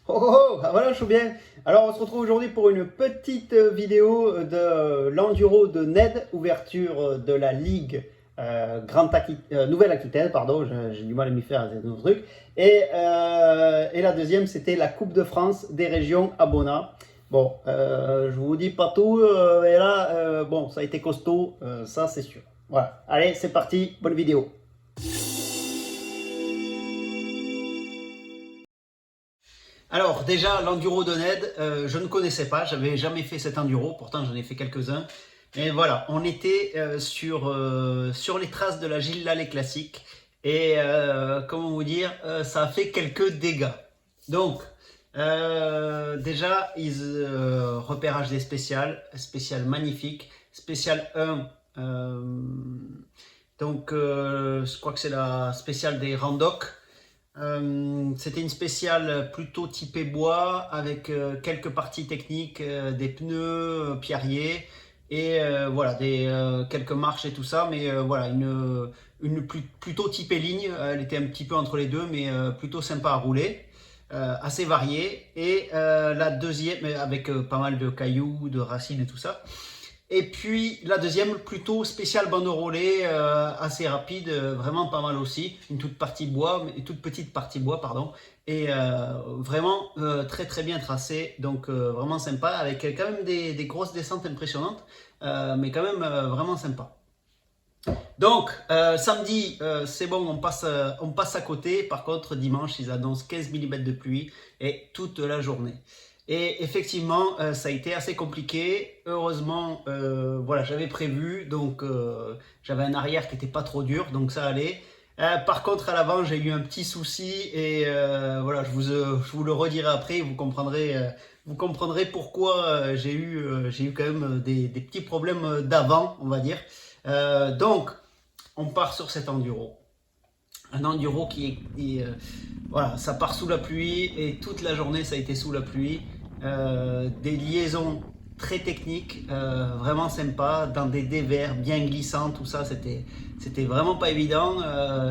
Oh, oh, oh, ah voilà, je suis bien. Alors, on se retrouve aujourd'hui pour une petite vidéo de l'enduro de Ned, ouverture de la Ligue Nouvelle-Aquitaine, pardon, j'ai du mal à m'y faire, c'est un autre truc. Et la deuxième, c'était la Coupe de France des régions à Bona. Bon, je vous dis pas tout, et là, bon, ça a été costaud, ça c'est sûr. Voilà, allez, c'est parti, bonne vidéo. Alors déjà, l'enduro de Ned, je ne connaissais pas, j'avais jamais fait cet enduro, pourtant j'en ai fait quelques-uns. Et voilà, on était sur les traces de la Gilles Lallet classique. Et comment vous dire, ça a fait quelques dégâts. Donc, déjà, repérage des spéciales magnifiques. Spéciale 1, je crois que c'est la spéciale des Randoc. C'était une spéciale plutôt typée bois avec quelques parties techniques, des pneus pierriers et voilà, quelques marches et tout ça, mais voilà, plutôt typée ligne. Elle était un petit peu entre les deux, mais plutôt sympa à rouler, assez variée. Et la deuxième, avec pas mal de cailloux, de racines et tout ça. Et puis la deuxième, plutôt spéciale banderolée, assez rapide, vraiment pas mal aussi. Une toute petite partie bois, pardon. Et vraiment très très bien tracée, donc vraiment sympa, avec quand même des grosses descentes impressionnantes, mais quand même vraiment sympa. Donc samedi, c'est bon, on passe à côté. Par contre, dimanche, ils annoncent 15 mm de pluie et toute la journée. Et effectivement, ça a été assez compliqué. Heureusement, voilà, j'avais prévu, donc j'avais un arrière qui n'était pas trop dur, donc ça allait. Par contre, à l'avant, j'ai eu un petit souci et voilà, je vous le redirai après. Vous comprendrez pourquoi j'ai eu quand même des petits problèmes d'avant, on va dire. Donc, on part sur cet enduro. Un enduro voilà, ça part sous la pluie et toute la journée ça a été sous la pluie. Des liaisons très techniques, vraiment sympa, dans des dévers bien glissants, tout ça, c'était vraiment pas évident.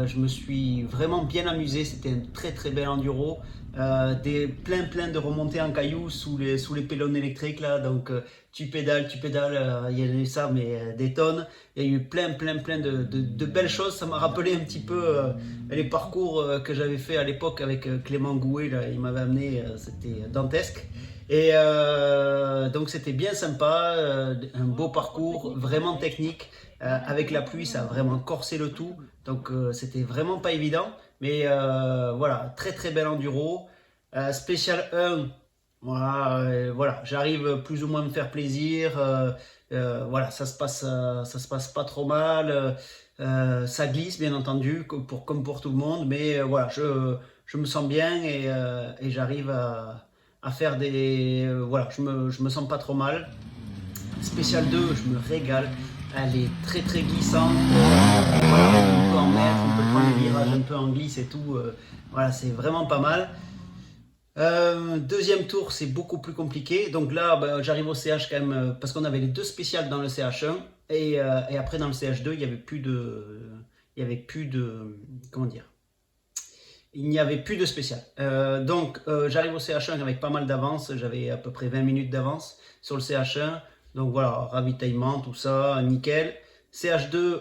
Je me suis vraiment bien amusé, c'était un très très bel enduro. Plein de remontées en cailloux sous les pylônes électriques là, donc tu pédales, il y a eu ça, mais des tonnes. Il y a eu plein de belles choses. Ça m'a rappelé un petit peu les parcours que j'avais fait à l'époque avec Clément Gouet, là, il m'avait amené, c'était dantesque. Et donc c'était bien sympa, un beau parcours, vraiment technique. Avec la pluie, ça a vraiment corsé le tout, donc c'était vraiment pas évident. Mais voilà, très très bel enduro. Spécial 1, voilà, voilà, j'arrive plus ou moins à me faire plaisir. Voilà, ça se passe pas trop mal. Ça glisse bien entendu, comme pour tout le monde, mais voilà, je me sens bien et j'arrive à faire voilà, je me sens pas trop mal. Spécial 2, je me régale. Elle est très très glissante. Voilà, on peut en mettre, on peut prendre des virages un peu en glisse et tout. Voilà, c'est vraiment pas mal. Deuxième tour, c'est beaucoup plus compliqué. Donc là, ben, j'arrive au CH quand même, parce qu'on avait les deux spéciales dans le CH1 et après dans le CH2, il y avait plus de, comment dire, il n'y avait plus de spécial. Donc j'arrive au CH1 avec pas mal d'avance, j'avais à peu près 20 minutes d'avance sur le CH1. Donc voilà, ravitaillement, tout ça, nickel. CH2,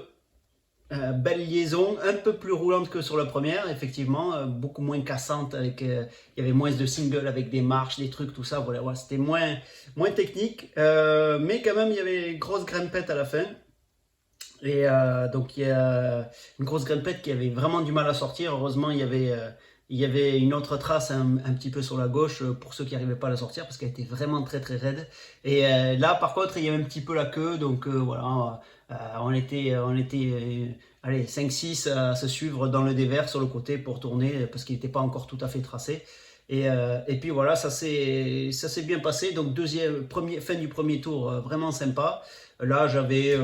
belle liaison, un peu plus roulante que sur la première, effectivement, beaucoup moins cassante, il y avait moins de singles avec des marches, des trucs, tout ça, voilà, ouais, c'était moins technique, mais quand même il y avait une grosse grimpette à la fin, et donc il y a une grosse grimpette qui avait vraiment du mal à sortir. Heureusement il y avait une autre trace un petit peu sur la gauche pour ceux qui n'arrivaient pas à la sortir parce qu'elle était vraiment très très raide. Et là par contre il y avait un petit peu la queue, donc voilà, on était allez, 5-6 à se suivre dans le dévers sur le côté pour tourner parce qu'il n'était pas encore tout à fait tracé. Et puis voilà, ça s'est bien passé. Donc fin du premier tour, vraiment sympa. Là j'avais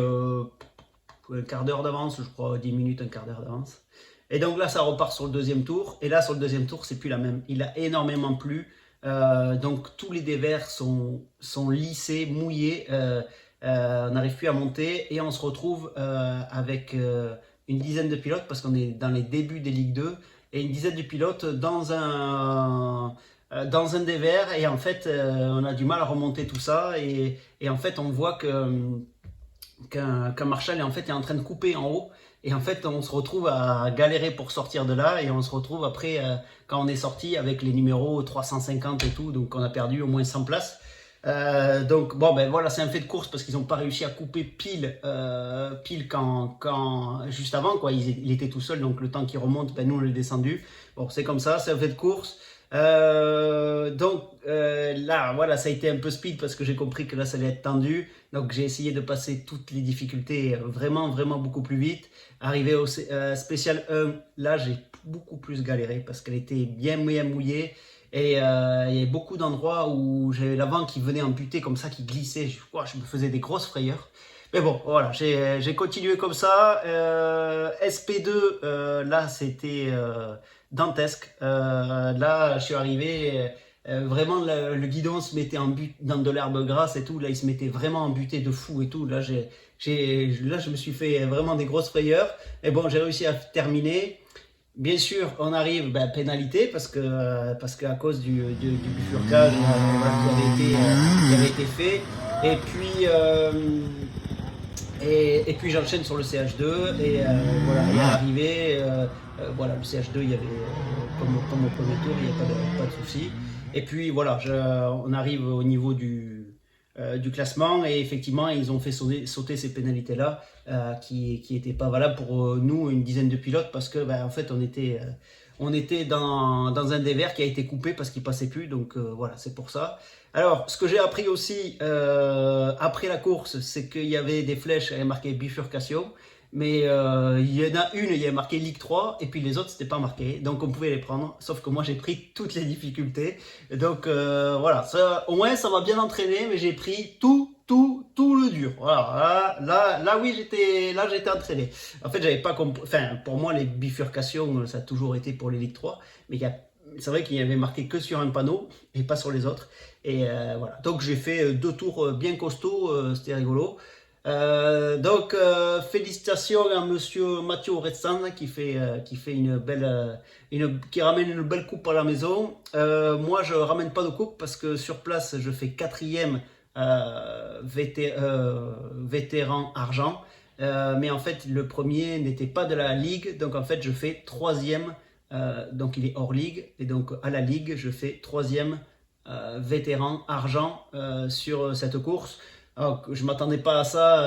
un quart d'heure d'avance, je crois 10 minutes, un quart d'heure d'avance. Et donc là, ça repart sur le deuxième tour. Et là, sur le deuxième tour, c'est plus la même. Il a énormément plu. Donc tous les dévers sont lissés, mouillés. On n'arrive plus à monter. Et on se retrouve avec une dizaine de pilotes, parce qu'on est dans les débuts des Ligue 2. Et une dizaine de pilotes dans dans un dévers et en fait on a du mal à remonter tout ça et en fait on voit qu'un Marshall est en train de couper en haut et en fait on se retrouve à galérer pour sortir de là et on se retrouve après quand on est sorti avec les numéros 350 et tout, donc on a perdu au moins 100 places. Donc bon ben voilà, c'est un fait de course parce qu'ils n'ont pas réussi à couper pile quand juste avant quoi, il était tout seul, donc le temps qu'il remonte, ben nous on l'a descendu. Bon, c'est comme ça, c'est un fait de course. Là voilà, ça a été un peu speed parce que j'ai compris que là ça allait être tendu, donc j'ai essayé de passer toutes les difficultés vraiment vraiment beaucoup plus vite. Arrivé au spécial 1, là j'ai beaucoup plus galéré parce qu'elle était bien mouillée. Et il y avait beaucoup d'endroits où j'avais l'avant qui venait en butée comme ça, qui glissait. Je me faisais des grosses frayeurs. Mais bon, voilà, j'ai continué comme ça. SP2, là, c'était dantesque. Là, je suis arrivé, vraiment, le guidon se mettait en but dans de l'herbe grasse et tout. Là, il se mettait vraiment en butée de fou et tout. Là, là, je me suis fait vraiment des grosses frayeurs. Et bon, j'ai réussi à terminer. Bien sûr, on arrive, ben, pénalité parce qu'à cause du bifurcage voilà, qui avait été fait. Et puis, et puis j'enchaîne sur le CH2 et voilà, et à l'arrivée, voilà, le CH2, il y avait, comme au premier tour, il n'y a pas de souci. Et puis voilà, on arrive au niveau du classement et effectivement, ils ont fait sauter ces pénalités-là qui n'étaient pas valables pour nous, une dizaine de pilotes, parce que ben, en fait, on était dans un dévers qui a été coupé parce qu'il passait plus, donc voilà, c'est pour ça. Alors, ce que j'ai appris aussi après la course, c'est qu'il y avait des flèches, il y avait marqué bifurcation, mais il y en a une, il y avait marqué Ligue 3, et puis les autres, c'était pas marqué, donc on pouvait les prendre, sauf que moi j'ai pris toutes les difficultés, donc voilà, ça, au moins ça m'a bien entraîné, mais j'ai pris tout le dur. Voilà, là oui, j'étais entraîné. En fait, j'avais pas compris, enfin, pour moi, les bifurcations, ça a toujours été pour les Ligue 3, mais c'est vrai qu'il y avait marqué que sur un panneau et pas sur les autres. Et voilà. Donc j'ai fait 2 tours bien costauds, c'était rigolo. Félicitations à monsieur Mathieu Retsan qui fait qui ramène une belle coupe à la maison. Moi je ramène pas de coupe parce que sur place je fais quatrième vétéran argent. Mais en fait le premier n'était pas de la ligue, donc en fait je fais troisième. Donc il est hors ligue et donc à la ligue je fais troisième vétéran argent sur cette course. Alors, je ne m'attendais pas à ça.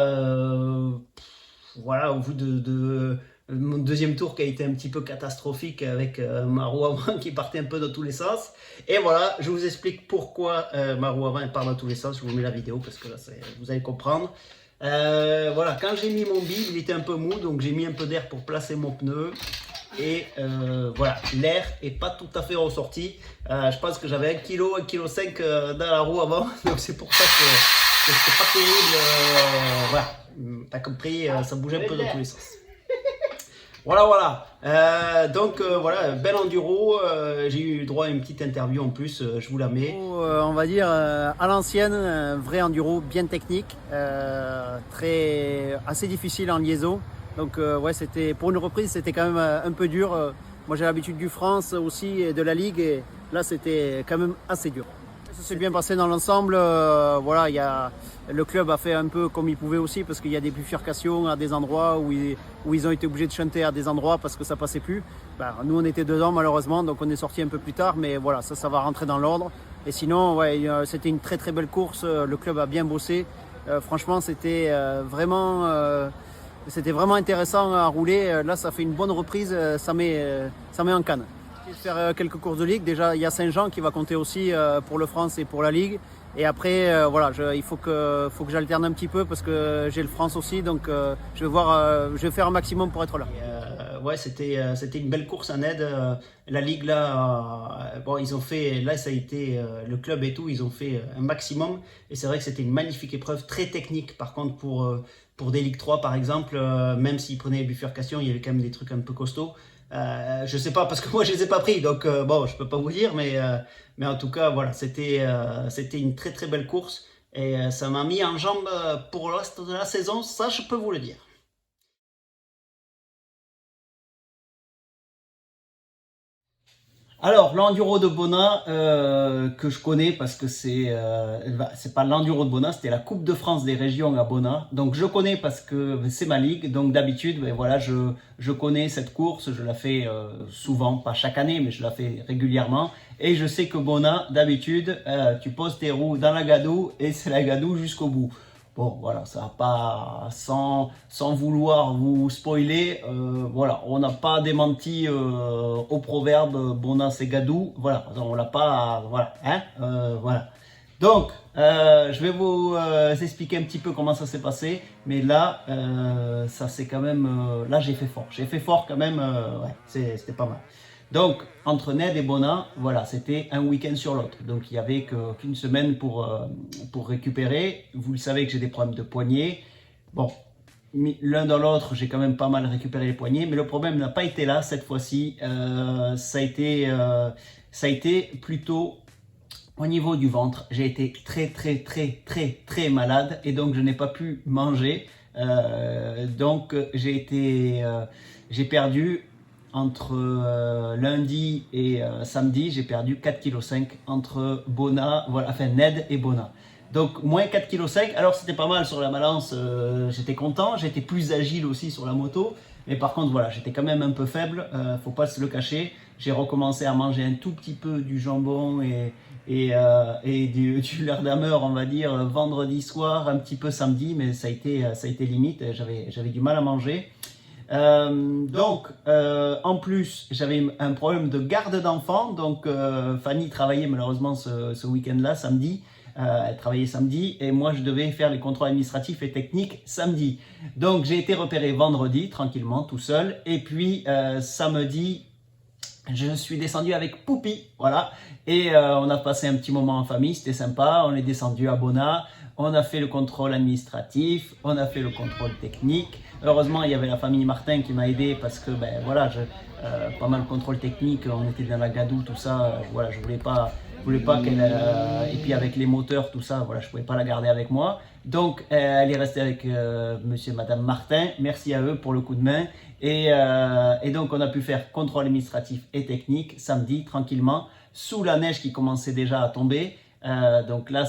Voilà, au bout de mon deuxième tour qui a été un petit peu catastrophique avec ma roue avant qui partait un peu dans tous les sens. Et voilà, je vous explique pourquoi ma roue avant part dans tous les sens. Je vous mets la vidéo parce que là, vous allez comprendre. Voilà, quand j'ai mis mon bib, il était un peu mou, donc j'ai mis un peu d'air pour placer mon pneu. Et voilà, l'air est pas tout à fait ressorti. Je pense que j'avais 1 kg, 1,5 kg dans la roue avant, donc c'est pour ça que c'était pas terrible. Voilà, t'as compris, ça bougeait un peu dans tous les sens. Voilà. Voilà, bel enduro. J'ai eu droit à une petite interview en plus, je vous la mets. On va dire à l'ancienne, un vrai enduro bien technique, assez difficile en liaison. Donc ouais, pour une reprise, c'était quand même un peu dur. Moi j'ai l'habitude du France aussi et de la Ligue et là c'était quand même assez dur. Ça s'est bien passé dans l'ensemble. Voilà, le club a fait un peu comme il pouvait aussi parce qu'il y a des bifurcations à des endroits où ils ont été obligés de chanter à des endroits parce que ça passait plus. Nous on était dedans malheureusement, donc on est sorti un peu plus tard, mais voilà, ça va rentrer dans l'ordre. Et sinon, ouais, c'était une très très belle course. Le club a bien bossé. Franchement, c'était vraiment intéressant à rouler. Là, ça fait une bonne reprise. Ça met en canne. Je vais faire quelques courses de ligue. Déjà, il y a Saint-Jean qui va compter aussi pour le France et pour la Ligue. Et après, voilà, il faut que j'alterne un petit peu parce que j'ai le France aussi. Donc, je vais faire un maximum pour être là. Ouais, c'était une belle course en aide. La Ligue, là, bon, ils ont fait, là, ça a été le club et tout, ils ont fait un maximum. Et c'est vrai que c'était une magnifique épreuve, très technique. Par contre, pour des Ligue 3, par exemple, même s'ils prenaient les bifurcations, il y avait quand même des trucs un peu costauds. Je sais pas, parce que moi, je les ai pas pris. Donc, bon, je peux pas vous dire, mais en tout cas, voilà, c'était une très, très belle course. Et ça m'a mis en jambe pour le reste de la saison, ça, je peux vous le dire. Alors, l'enduro de Bona, que je connais parce que c'est pas l'enduro de Bona, c'était la Coupe de France des régions à Bona. Donc, je connais parce que c'est ma ligue. Donc, d'habitude, ben, voilà, je connais cette course. Je la fais souvent, pas chaque année, mais je la fais régulièrement. Et je sais que Bona, d'habitude, tu poses tes roues dans la gadoue et c'est la gadoue jusqu'au bout. Bon, voilà, ça va pas, sans vouloir vous spoiler, voilà, on n'a pas démenti au proverbe Bona c'est gadou, voilà, on l'a pas, voilà, hein, voilà. Donc, je vais vous expliquer un petit peu comment ça s'est passé, mais là, ça c'est quand même, là j'ai fait fort quand même, ouais, c'était pas mal. Donc, entre Ned et Bona, voilà, c'était un week-end sur l'autre. Donc, il n'y avait qu'une semaine pour récupérer. Vous le savez que j'ai des problèmes de poignet. Bon, l'un dans l'autre, j'ai quand même pas mal récupéré les poignets. Mais le problème n'a pas été là cette fois-ci. Ça a été plutôt au niveau du ventre. J'ai été très malade. Et donc, je n'ai pas pu manger. Donc, j'ai perdu entre lundi et samedi, j'ai perdu 4,5 kg entre Bona, voilà, enfin Ned et Bona. Donc moins 4,5 kg, alors c'était pas mal sur la balance, j'étais content, j'étais plus agile aussi sur la moto, mais par contre voilà, j'étais quand même un peu faible, faut pas se le cacher. J'ai recommencé à manger un tout petit peu du jambon et du Lerdamer, on va dire, vendredi soir, un petit peu samedi, mais ça a été limite, j'avais du mal à manger. Donc, en plus, j'avais un problème de garde d'enfants. Donc, Fanny travaillait malheureusement ce week-end-là, samedi. Elle travaillait samedi et moi, je devais faire les contrôles administratifs et techniques samedi. Donc, j'ai été repéré vendredi, tranquillement, tout seul. Et puis, samedi, je suis descendu avec Poupi, voilà. Et on a passé un petit moment en famille, c'était sympa. On est descendu à Bona. On a fait le contrôle administratif, on a fait le contrôle technique. Heureusement, il y avait la famille Martin qui m'a aidé parce que, ben voilà, pas mal de contrôle technique, on était dans la gadoue, tout ça. Voilà, je voulais pas qu'elle. Et puis avec les moteurs, tout ça, voilà, je pouvais pas la garder avec moi. Donc, elle est restée avec monsieur et madame Martin. Merci à eux pour le coup de main. Et donc, on a pu faire contrôle administratif et technique samedi, tranquillement, sous la neige qui commençait déjà à tomber. Donc là,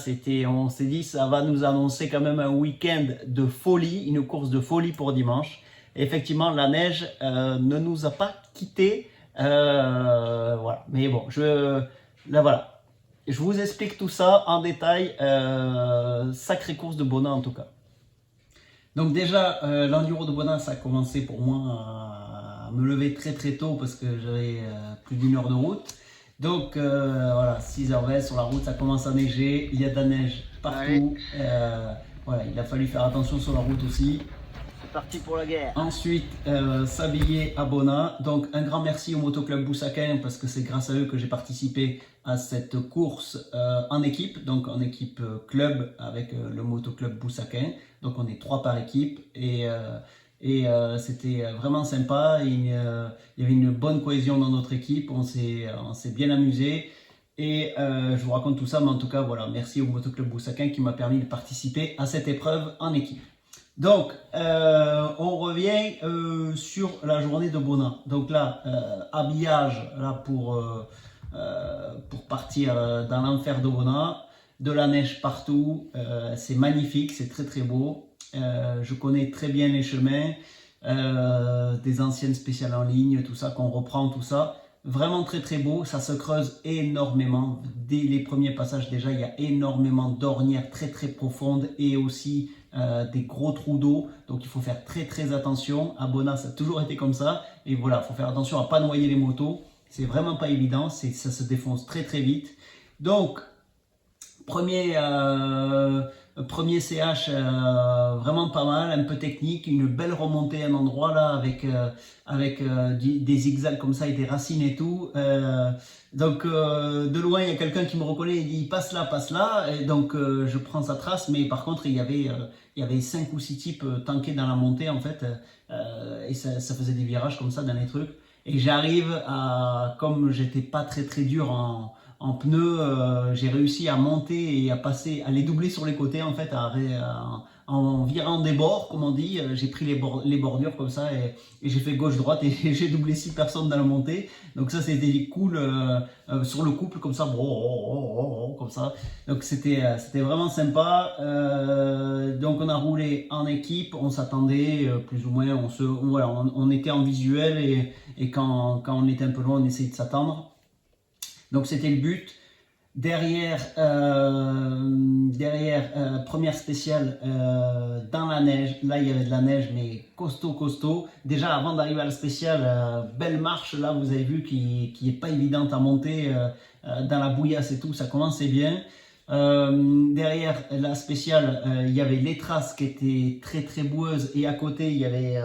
on s'est dit, ça va nous annoncer quand même un week-end de folie, une course de folie pour dimanche. Et effectivement, la neige ne nous a pas quittés. Voilà. Mais bon, là voilà. Je vous explique tout ça en détail. Sacrée course de Bona en tout cas. Donc déjà, l'enduro de Bona, ça a commencé pour moi à me lever très tôt parce que j'avais plus d'1 heure de route. Donc voilà, 6h20 sur la route, ça commence à neiger, il y a de la neige partout. Voilà, il a fallu faire attention sur la route aussi. C'est parti pour la guerre. Ensuite, s'habiller à Bona. Donc un grand merci au Motoclub Boussaquin parce que c'est grâce à eux que j'ai participé à cette course en équipe. Donc en équipe club avec le Motoclub Boussaquin. Donc on est 3 par équipe et c'était vraiment sympa. Il y avait une bonne cohésion dans notre équipe, on s'est bien amusé et je vous raconte tout ça, mais en tout cas voilà, merci au Motoclub Boussaquin qui m'a permis de participer à cette épreuve en équipe. Donc on revient sur la journée de Bona. Donc là, habillage là pour partir dans l'enfer de Bona, de la neige partout, c'est magnifique, c'est très beau. Je connais très bien les chemins, des anciennes spéciales en ligne, tout ça, qu'on reprend, tout ça. Vraiment très beau, ça se creuse énormément. Dès les premiers passages déjà, il y a énormément d'ornières très profondes et aussi des gros trous d'eau. Donc il faut faire très attention. À Bona, ça a toujours été comme ça. Et voilà, il faut faire attention à ne pas noyer les motos. C'est vraiment pas évident, ça se défonce très vite. Donc, premier CH vraiment pas mal, un peu technique, une belle remontée à un endroit là avec des zigzags comme ça et des racines et tout. Donc de loin il y a quelqu'un qui me reconnaît et dit passe là, et donc je prends sa trace, mais par contre il y avait 5 ou 6 types tankés dans la montée en fait, et ça faisait des virages comme ça dans les trucs. Et j'arrive comme j'étais pas très dur en pneus, j'ai réussi à monter et à passer, à les doubler sur les côtés en fait, en en virant des bords, comme on dit. J'ai pris les bordures comme ça et j'ai fait gauche-droite et j'ai doublé 6 personnes dans la montée. Donc ça c'était cool sur le couple comme ça, comme ça. Donc c'était vraiment sympa. Donc on a roulé en équipe, on s'attendait plus ou moins, on était en visuel et quand on était un peu loin on essayait de s'attendre. Donc c'était le but. Derrière, première spéciale dans la neige. Là, il y avait de la neige, mais costaud. Déjà, avant d'arriver à la spéciale, belle marche, là, vous avez vu, qui est pas évidente à monter dans la bouillasse et tout, ça commençait bien. Derrière la spéciale, il y avait les traces qui étaient très boueuses et à côté, il y avait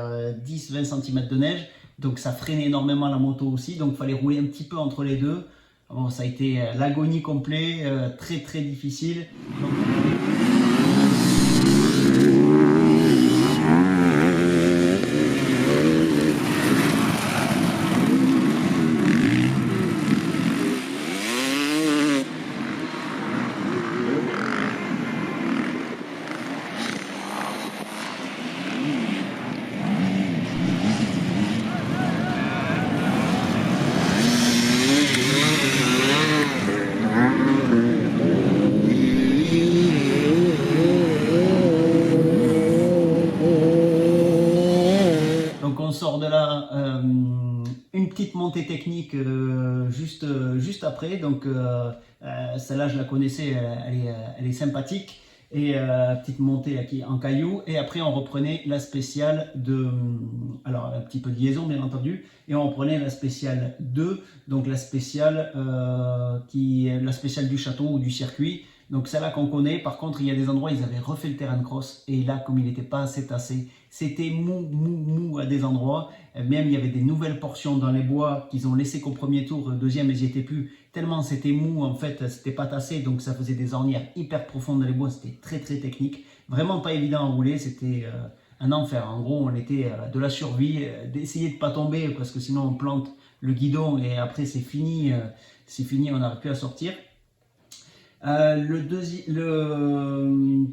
10-20 cm de neige. Donc, ça freinait énormément la moto aussi. Donc, il fallait rouler un petit peu entre les deux. Bon, ça a été l'agonie complète, très difficile. Donc, on sort de là, une petite montée technique juste après. Donc celle-là je la connaissais, elle est sympathique. Et petite montée en caillou. Et après on reprenait la spéciale alors un petit peu de liaison bien entendu. Et on reprenait la spéciale 2, donc la spéciale qui est la spéciale du château ou du circuit. Donc celle-là qu'on connaît. Par contre il y a des endroits ils avaient refait le terrain de cross et là comme il n'était pas assez tassé, c'était mou à des endroits. Même il y avait des nouvelles portions dans les bois qu'ils ont laissé qu'au premier tour, deuxième ils n'y étaient plus. Tellement c'était mou en fait, c'était pas tassé, donc ça faisait des ornières hyper profondes dans les bois, c'était très technique. Vraiment pas évident à rouler, c'était un enfer. En gros on était de la survie, d'essayer de pas tomber parce que sinon on plante le guidon et après c'est fini, on n'arrive plus à sortir.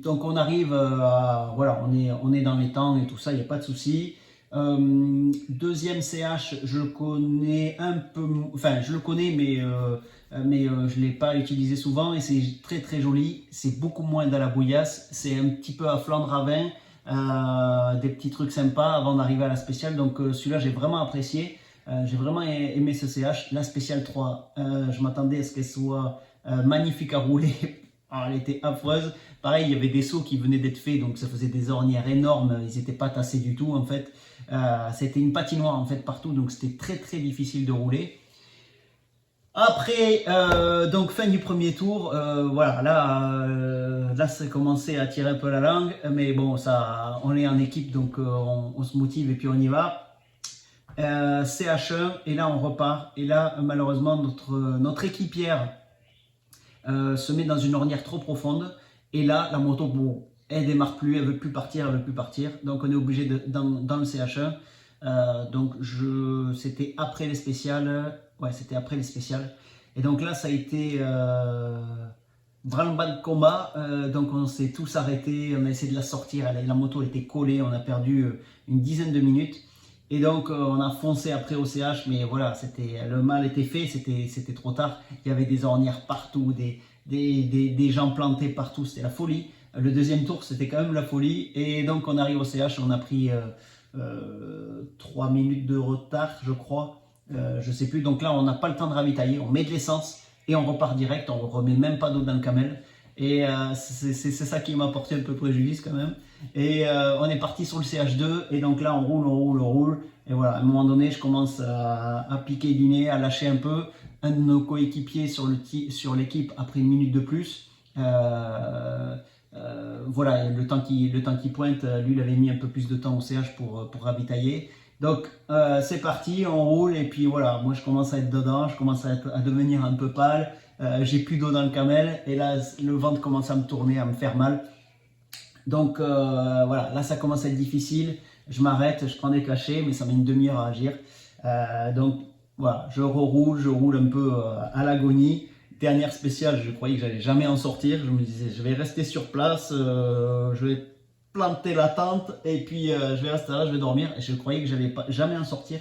Donc on arrive voilà, on est dans les temps et tout ça, il n'y a pas de souci. Deuxième CH, je connais un peu, enfin je le connais mais je l'ai pas utilisé souvent et c'est très joli. C'est beaucoup moins dans la bouillasse, c'est un petit peu à flanc de ravin, des petits trucs sympas avant d'arriver à la spéciale. Donc celui-là j'ai vraiment apprécié, j'ai vraiment aimé ce CH. La spéciale 3, je m'attendais à ce qu'elle soit magnifique à rouler. Alors, elle était affreuse. Pareil, il y avait des sauts qui venaient d'être faits, donc ça faisait des ornières énormes. Ils n'étaient pas tassés du tout en fait. C'était une patinoire en fait partout, donc c'était très difficile de rouler. Après, donc fin du premier tour, voilà, là ça commençait à tirer un peu la langue, mais bon, ça, on est en équipe, donc on se motive et puis on y va. CH1 et là on repart. Et là, malheureusement, notre équipière se met dans une ornière trop profonde et là la moto bon, elle démarre plus, elle veut plus partir. Donc on est obligé dans le CH1. Donc c'était après les spéciales, et donc là ça a été branle-bas de combat. Donc on s'est tous arrêtés, on a essayé de la sortir, la moto était collée, on a perdu une dizaine de minutes. Et donc on a foncé après au CH, mais voilà, le mal était fait, c'était trop tard. Il y avait des ornières partout, des gens plantés partout, c'était la folie. Le deuxième tour, c'était quand même la folie. Et donc on arrive au CH, on a pris 3 minutes de retard, je crois. Je sais plus. Donc là, on n'a pas le temps de ravitailler, on met de l'essence et on repart direct, on remet même pas d'eau dans le camel. Et c'est ça qui m'a porté un peu préjudice quand même. Et on est parti sur le CH2 et donc là on roule. Et voilà, à un moment donné je commence à piquer du nez, à lâcher un peu. Un de nos coéquipiers sur l'équipe a pris une minute de plus. Voilà, le temps qui pointe, lui il avait mis un peu plus de temps au CH pour ravitailler. Donc c'est parti, on roule et puis voilà, moi je commence à être dedans, je commence à devenir un peu pâle. J'ai plus d'eau dans le camel et là le ventre commence à me tourner, à me faire mal. Donc voilà, là ça commence à être difficile. Je m'arrête, je prends des cachets, mais ça met une demi-heure à agir. Donc voilà, je roule un peu à l'agonie. Dernière spéciale, je croyais que j'allais jamais en sortir. Je me disais, je vais rester sur place, je vais planter la tente et puis je vais rester là, je vais dormir. Et je croyais que j'allais pas jamais en sortir.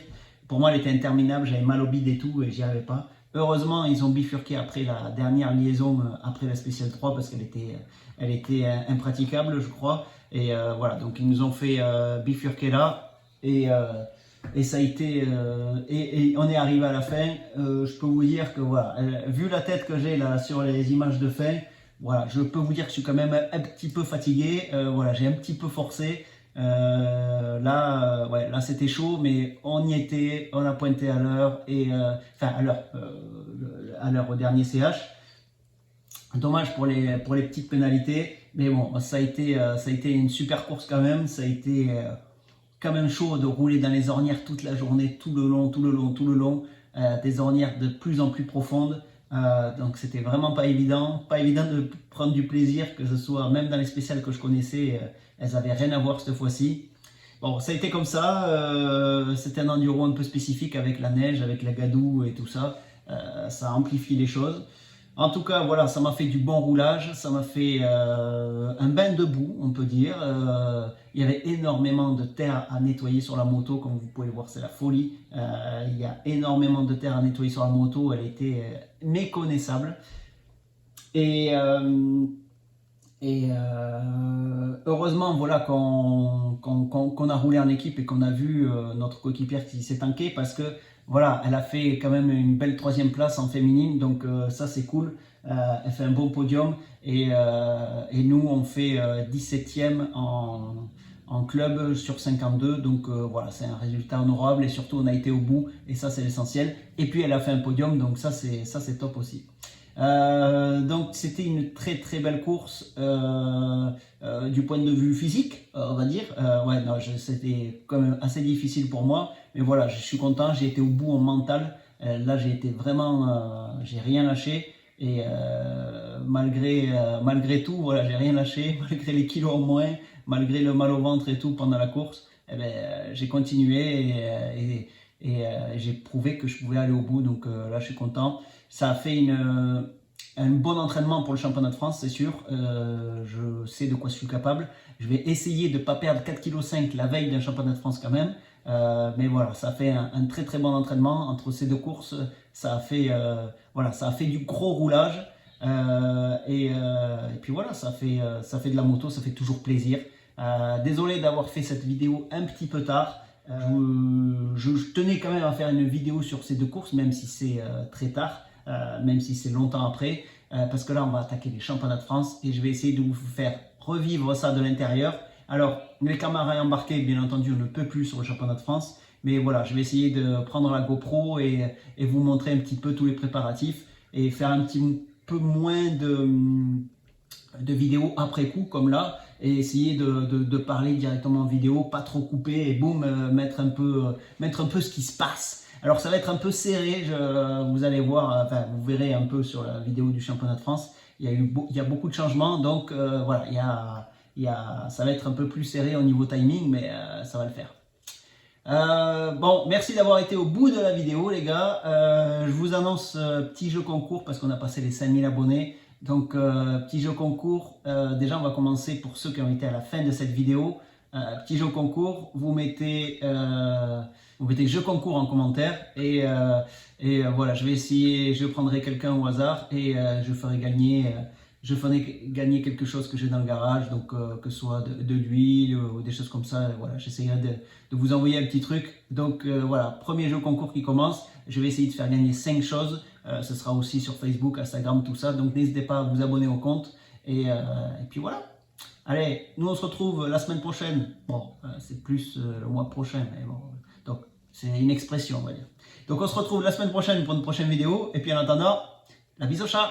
Pour moi, elle était interminable, j'avais mal au bide et tout et j'y arrivais pas. Heureusement, ils ont bifurqué après la dernière liaison, après la Spéciale 3, parce elle était impraticable, je crois. Et voilà, donc ils nous ont fait bifurquer là. Et ça a été. Et on est arrivé à la fin. Je peux vous dire que voilà, vu la tête que j'ai là sur les images de fin, voilà, je peux vous dire que je suis quand même un petit peu fatigué. Voilà, j'ai un petit peu forcé. Ouais, là c'était chaud, mais on y était, on a pointé à l'heure enfin à l'heure au dernier CH. Dommage pour les petites pénalités, mais bon, ça a été une super course quand même. Ça a été quand même chaud de rouler dans les ornières toute la journée, tout le long, des ornières de plus en plus profondes. Donc c'était vraiment pas évident de prendre du plaisir, que ce soit même dans les spéciales que je connaissais, elles avaient rien à voir cette fois-ci. Bon, ça a été comme ça, c'était un enduro un peu spécifique avec la neige, avec la gadoue et tout ça, ça a amplifié les choses. En tout cas, voilà, ça m'a fait du bon roulage, ça m'a fait un bain de boue, on peut dire. Il y avait énormément de terre à nettoyer sur la moto, comme vous pouvez voir, c'est la folie. Il y a énormément de terre à nettoyer sur la moto, elle était méconnaissable. Et heureusement, voilà, qu'on a roulé en équipe et qu'on a vu notre coéquipière qui s'est tanké, parce que voilà, elle a fait quand même une belle 3e place en féminine, donc ça c'est cool. Elle fait un bon podium et nous on fait 17e en club sur 52, donc voilà, c'est un résultat honorable et surtout on a été au bout et ça c'est l'essentiel. Et puis elle a fait un podium, donc ça c'est top aussi. Donc c'était une très très belle course du point de vue physique, on va dire. Ouais, non, c'était quand même assez difficile pour moi, mais voilà, je suis content, j'ai été au bout en mental. Là j'ai été vraiment, j'ai rien lâché et malgré tout, voilà, j'ai rien lâché, malgré les kilos en moins, malgré le mal au ventre et tout pendant la course. Eh ben, j'ai continué et j'ai prouvé que je pouvais aller au bout, donc là je suis content. Ça a fait un bon entraînement pour le championnat de France, c'est sûr. Je sais de quoi je suis capable. Je vais essayer de ne pas perdre 4,5 kg la veille d'un championnat de France quand même. Mais voilà, ça a fait un très très bon entraînement entre ces deux courses. Ça a fait, voilà, ça a fait du gros roulage. Et puis voilà, ça fait de la moto, ça fait toujours plaisir. Désolé d'avoir fait cette vidéo un petit peu tard. Je tenais quand même à faire une vidéo sur ces deux courses, même si c'est très tard, même si c'est longtemps après, parce que là on va attaquer les championnats de France et je vais essayer de vous faire revivre ça de l'intérieur. Alors les caméras embarquées, bien entendu, on ne peut plus sur le championnat de France, mais voilà, je vais essayer de prendre la GoPro et vous montrer un petit peu tous les préparatifs et faire un petit peu moins de vidéos après coup comme là, et essayer de parler directement en vidéo, pas trop couper et boum, mettre un peu ce qui se passe. Alors ça va être un peu serré, vous allez voir, enfin vous verrez un peu sur la vidéo du championnat de France, il y a beaucoup de changements, donc voilà, ça va être un peu plus serré au niveau timing, mais ça va le faire. Bon, merci d'avoir été au bout de la vidéo les gars. Je vous annonce petit jeu concours parce qu'on a passé les 5000 abonnés. Donc petit jeu concours, déjà on va commencer pour ceux qui ont été à la fin de cette vidéo. Petit jeu concours, vous mettez jeu concours en commentaire et voilà, je prendrai quelqu'un au hasard et je ferai gagner quelque chose que j'ai dans le garage, donc que ce soit de l'huile ou des choses comme ça. Voilà, j'essaierai de vous envoyer un petit truc. Donc voilà, premier jeu concours qui commence. Je vais essayer de faire gagner 5 choses. Ce sera aussi sur Facebook, Instagram, tout ça. Donc n'hésitez pas à vous abonner au compte. Et puis voilà. Allez, nous on se retrouve la semaine prochaine. Bon, c'est plus le mois prochain, mais bon. Donc c'est une expression, on va dire. Donc on se retrouve la semaine prochaine pour une prochaine vidéo. Et puis en attendant, la bise au chat.